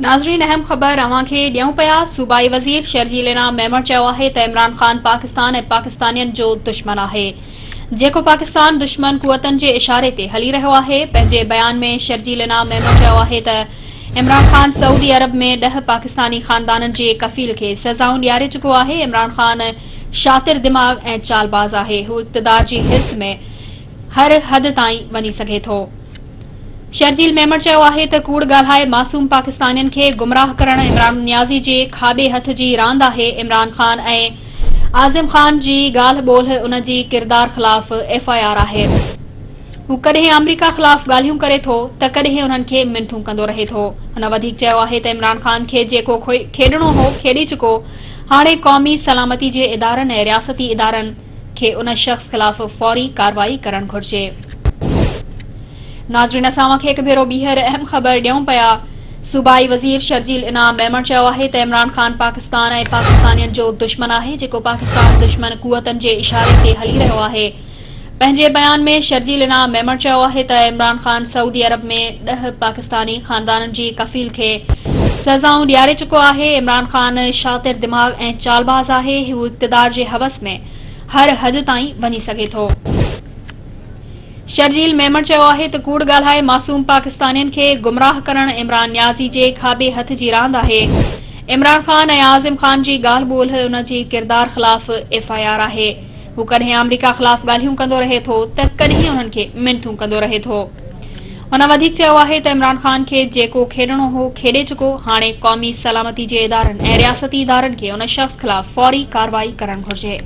नाज़रीन, अहम ख़बर अवां खे ॾियूं पिया। सूबाई वज़ीर शर्जील इनाम मेमण चयो आहे त इमरान ख़ान पाकिस्तान ऐं पाकिस्तानियनि जो दुश्मन आहे, जेको पाकिस्तान दुश्मन कुवतनि जे इशारे ते हली रहियो आहे। पंहिंजे बयान में शर्जील इनाम मेमण चयो आहे त इमरान ख़ान सऊदी अरब में 10 पाकिस्तानी ख़ानदाननि जे कफ़ील खे सज़ाऊं ॾियारे चुको आहे। इमरान ख़ान शातिर दिमाग़ ऐं चालबाज़ आहे। हू इक़्तिदार जी हिस में हर हद ताईं वञी सघे थो। शर्जील मेमण चयो आहे त कूड़ ॻाल्हाए मासूम पाकिस्तानियनि खे गुमराह करण इमरान नियाज़ी जे खाॿे हथ जी रांद आहे। इमरान ख़ान ऐं आज़िम ख़ान जी ॻाल्हि ॿोल्हि उन जी किरदार ख़िलाफ़ FIR आहे। हू कॾहिं अमरीका ख़िलाफ़ ॻाल्हियूं करे थो त कॾहिं उन्हनि खे मिनथूं कंदो रहे थो। हुन वधीक चयो आहे त इमरान ख़ान खे जेको खेॾणो हो खेॾी चुको। हाणे क़ौमी सलामती जे इदारनि ऐं रियासती इदारनि खे उन शख़्स ख़िलाफ़ फौरी कार्रवाई करणु घुर्जे। नाज़रीन, असां खे हिकु भेरो ॿीहर अहम ख़बर ॾियूं पिया। सूबाई वज़ीर शर्जील इनाम मेमण चयो आहे त इमरान ख़ान पाकिस्तान ऐं पाकिस्तानियनि जो दुश्मन आहे, जेको पाकिस्तान दुश्मन कुवतनि जे इशारे ते हली रहियो आहे। पंहिंजे बयान में शर्जील इनाम मेमण चयो आहे त इमरान ख़ान सऊदी अरब में 10 पाकिस्तानी ख़ानदाननि जी कफ़ील खे सज़ाऊं ॾियारे चुको आहे। इमरान ख़ान शातिर दिमाग़ ऐं चालबाज़ आहे। हू इक़्तिदार जे हवस में हर हद ताईं वञी सघे थो। शर्जील मेमण चयो आहे त कूड़ ॻाल्हाए मासूम पाकिस्तानियनि खे गुमराह करण इमरान नियाज़ी जे खाॿे हथ जी रांद आहे। इमरान ख़ान ऐं आज़िम ख़ान जी ॻाल्हि ॿोल्हि उन जी किरदार ख़िलाफ़ FIR आहे। हू कॾहिं अमरीका ख़िलाफ़ ॻाल्हियूं कंदो रहे थो त कॾहिं उन्हनि खे मिनथूं कंदो रहे थो। हुन वधीक चयो आहे त इमरान ख़ान खे जेको खेॾणो हो खेॾे चुको। हाणे क़ौमी सलामती जे इदारनि ऐं रियासती इदारनि खे उन शख़्स ख़िलाफ़ फौरी कार्रवाई करणु घुर्जे।